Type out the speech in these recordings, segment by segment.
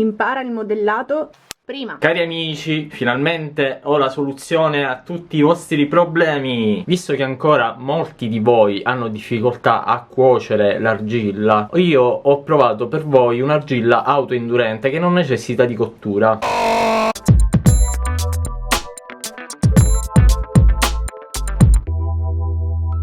impara il modellato prima. Cari amici, finalmente ho la soluzione a tutti i vostri problemi. Visto che ancora molti di voi hanno difficoltà a cuocere l'argilla, io ho provato per voi un'argilla autoindurente che non necessita di cottura.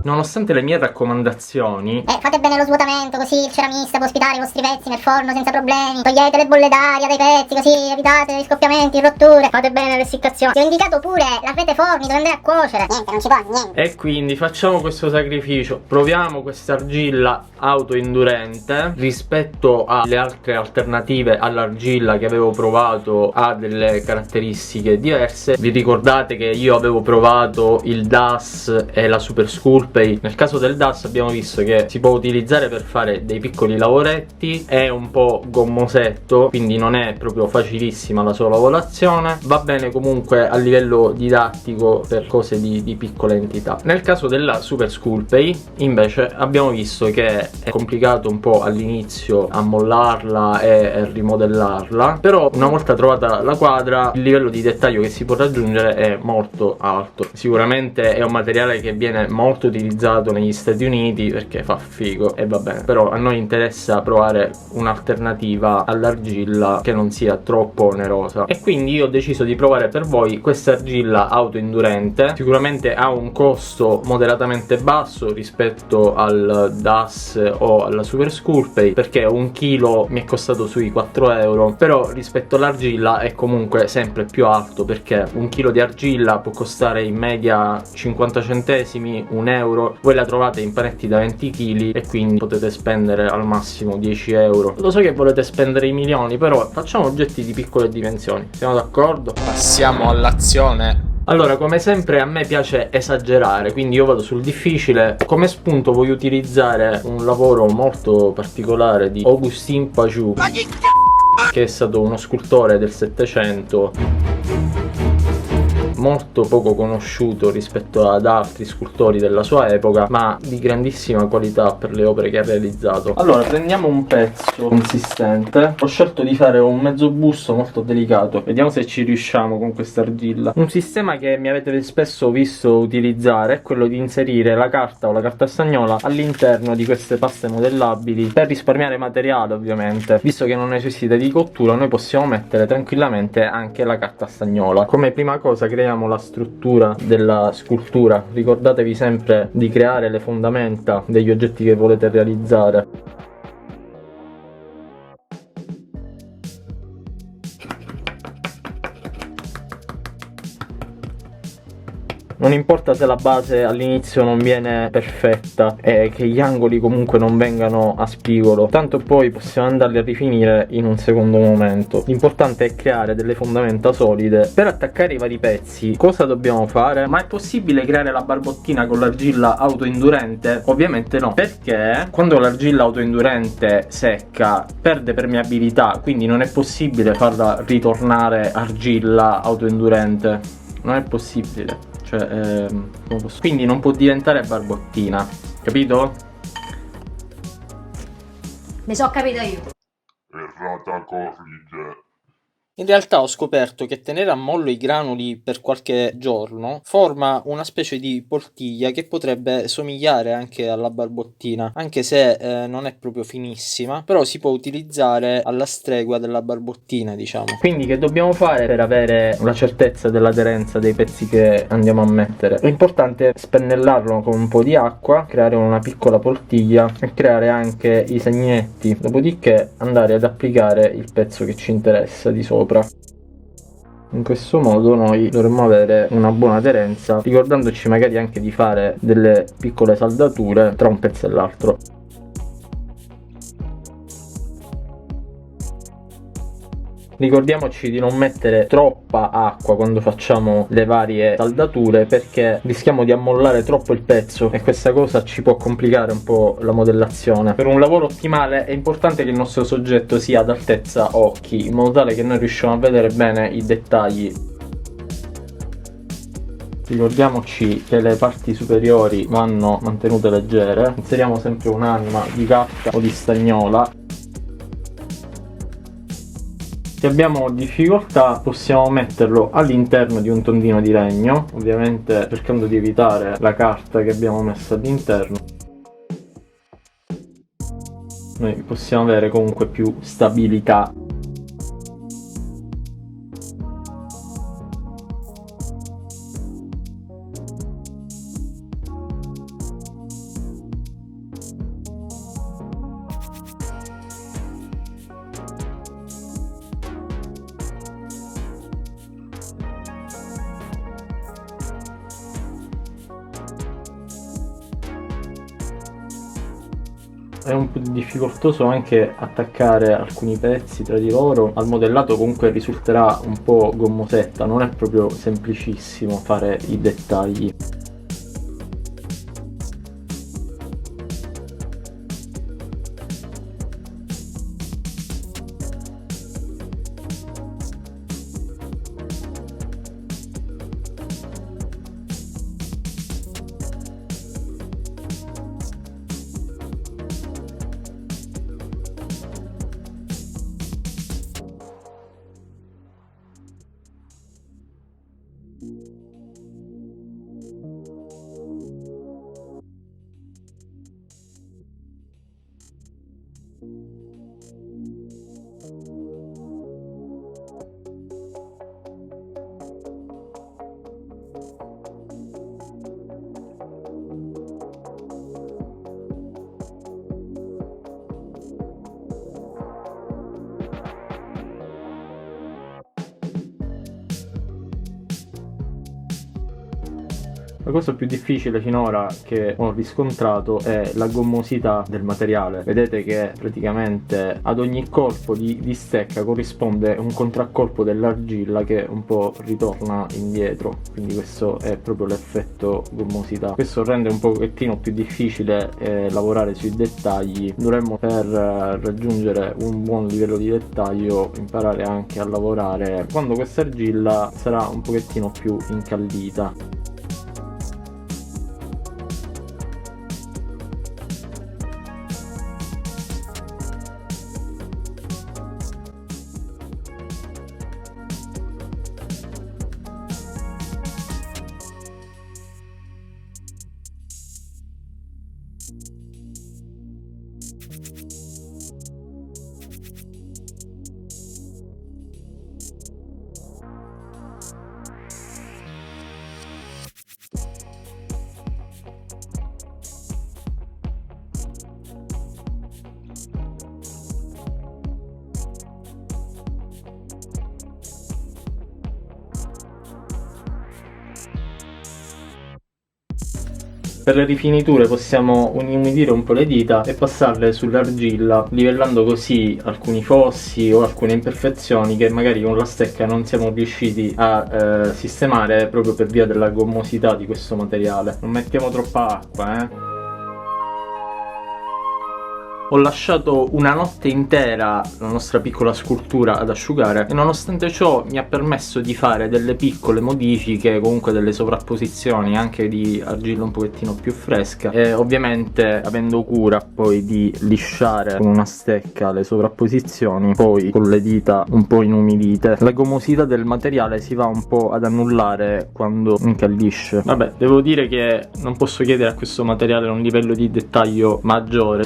Nonostante le mie raccomandazioni, fate bene lo svuotamento, così il ceramista può ospitare i vostri pezzi nel forno senza problemi. Togliete le bolle d'aria dai pezzi, così evitate gli scoppiamenti, rotture. Fate bene l'essiccazione. Ti ho indicato pure la rete forni dove andare a cuocere. Niente, non ci può, niente. e quindi facciamo questo sacrificio. Proviamo questa argilla autoindurente. Rispetto alle altre alternative all'argilla che avevo provato, ha delle caratteristiche diverse. Vi ricordate che io avevo provato il DAS e la Super Sculpey? Nel caso del DAS abbiamo visto che si può utilizzare per fare dei piccoli lavoretti, è un po' gommosetto, quindi non è proprio facilissima la sua lavorazione. Va bene comunque a livello didattico per cose di piccola entità. Nel caso della Super Sculpey invece abbiamo visto che è complicato un po' all'inizio a mollarla e rimodellarla, però una volta trovata la quadra il livello di dettaglio che si può raggiungere è molto alto. Sicuramente è un materiale che viene molto utilizzato negli Stati Uniti perché fa figo e va bene, però a noi interessa provare un'alternativa all'argilla che non sia troppo onerosa, e quindi io ho deciso di provare per voi questa argilla autoindurente. Sicuramente ha un costo moderatamente basso rispetto al DAS o alla Super Sculpey, perché un chilo mi è costato sui 4 euro, però rispetto all'argilla è comunque sempre più alto, perché un chilo di argilla può costare in media 50 centesimi, un euro. Voi la trovate in panetti da 20 kg e quindi potete spendere al massimo 10 euro. Lo so che volete spendere i milioni, però facciamo oggetti di piccole dimensioni, siamo d'accordo? Passiamo all'azione. Allora, come sempre a me piace esagerare, quindi io vado sul difficile. Come spunto voglio utilizzare un lavoro molto particolare di Augustin Pajou, che è stato uno scultore del Settecento, molto poco conosciuto rispetto ad altri scultori della sua epoca, ma di grandissima qualità per le opere che ha realizzato. Allora, prendiamo un pezzo consistente. Ho scelto di fare un mezzo busto molto delicato, vediamo se ci riusciamo con questa argilla. Un sistema che mi avete spesso visto utilizzare è quello di inserire la carta o la carta stagnola all'interno di queste paste modellabili per risparmiare materiale, ovviamente. Visto che non necessita di cottura, noi possiamo mettere tranquillamente anche la carta stagnola. Come prima cosa creiamo la struttura della scultura. Ricordatevi sempre di creare le fondamenta degli oggetti che volete realizzare. Non importa se la base all'inizio non viene perfetta e che gli angoli comunque non vengano a spigolo, tanto poi possiamo andarli a rifinire in un secondo momento. L'importante è creare delle fondamenta solide. Per attaccare i vari pezzi cosa dobbiamo fare? Ma è possibile creare la barbottina con l'argilla autoindurente? Ovviamente no, perché quando l'argilla autoindurente secca perde permeabilità, quindi non è possibile farla ritornare argilla autoindurente. Non è possibile. Cioè, quindi non può diventare barbottina, capito? Mi so capito io. Errata corrige. In realtà ho scoperto che tenere a mollo i granuli per qualche giorno forma una specie di poltiglia che potrebbe somigliare anche alla barbottina, anche se non è proprio finissima, però si può utilizzare alla stregua della barbottina, diciamo. Quindi che dobbiamo fare per avere la certezza dell'aderenza dei pezzi che andiamo a mettere? È importante spennellarlo con un po' di acqua, creare una piccola poltiglia e creare anche i segnetti, dopodiché andare ad applicare il pezzo che ci interessa di sopra. In questo modo noi dovremmo avere una buona aderenza, ricordandoci magari anche di fare delle piccole saldature tra un pezzo e l'altro. Ricordiamoci di non mettere troppa acqua quando facciamo le varie saldature, perché rischiamo di ammollare troppo il pezzo e questa cosa ci può complicare un po' la modellazione. Per un lavoro ottimale è importante che il nostro soggetto sia ad altezza occhi, in modo tale che noi riusciamo a vedere bene i dettagli. Ricordiamoci che le parti superiori vanno mantenute leggere. Inseriamo sempre un'anima di carta o di stagnola. Se abbiamo difficoltà possiamo metterlo all'interno di un tondino di legno, ovviamente cercando di evitare la carta che abbiamo messo all'interno. Noi possiamo avere comunque più stabilità. È un po' difficoltoso anche attaccare alcuni pezzi tra di loro. Al modellato comunque risulterà un po' gommosetta, non è proprio semplicissimo fare i dettagli. La cosa più difficile finora che ho riscontrato è la gommosità del materiale. Vedete che praticamente ad ogni colpo di stecca corrisponde un contraccolpo dell'argilla che un po' ritorna indietro, quindi questo è proprio l'effetto gommosità. Questo rende un pochettino più difficile lavorare sui dettagli. Dovremmo, per raggiungere un buon livello di dettaglio, imparare anche a lavorare quando questa argilla sarà un pochettino più incallita. Per le rifiniture possiamo inumidire un po' le dita e passarle sull'argilla, livellando così alcuni fossi o alcune imperfezioni che magari con la stecca non siamo riusciti a sistemare proprio per via della gommosità di questo materiale. Non mettiamo troppa acqua, Ho lasciato una notte intera la nostra piccola scultura ad asciugare e nonostante ciò mi ha permesso di fare delle piccole modifiche, comunque delle sovrapposizioni anche di argilla un pochettino più fresca, e ovviamente avendo cura poi di lisciare con una stecca le sovrapposizioni, poi con le dita un po' inumidite. La gommosità del materiale si va un po' ad annullare quando incallisce. Vabbè, devo dire che non posso chiedere a questo materiale un livello di dettaglio maggiore.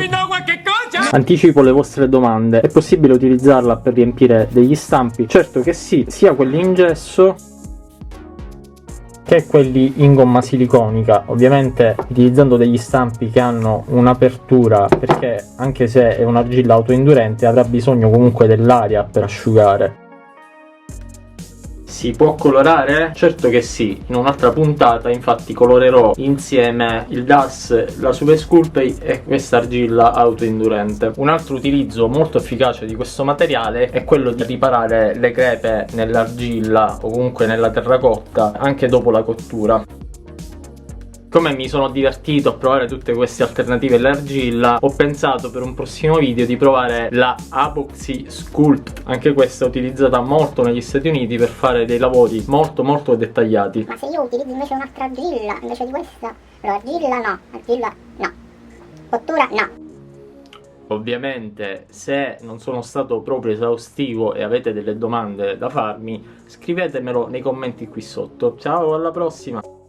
Anticipo le vostre domande: è possibile utilizzarla per riempire degli stampi? Certo che sì, sia quelli in gesso che quelli in gomma siliconica, ovviamente utilizzando degli stampi che hanno un'apertura, perché anche se è un'argilla autoindurente avrà bisogno comunque dell'aria per asciugare. Si può colorare? Certo che sì, in un'altra puntata infatti colorerò insieme il DAS, la Super Sculpey e questa argilla autoindurente. Un altro utilizzo molto efficace di questo materiale è quello di riparare le crepe nell'argilla o comunque nella terracotta anche dopo la cottura. Come mi sono divertito a provare tutte queste alternative all'argilla, ho pensato per un prossimo video di provare la Apoxy Sculpt. Anche questa è utilizzata molto negli Stati Uniti per fare dei lavori molto dettagliati. Ma se io utilizzo invece un'altra argilla invece di questa, però argilla no, cottura no. Ovviamente se non sono stato proprio esaustivo e avete delle domande da farmi, scrivetemelo nei commenti qui sotto. Ciao, alla prossima!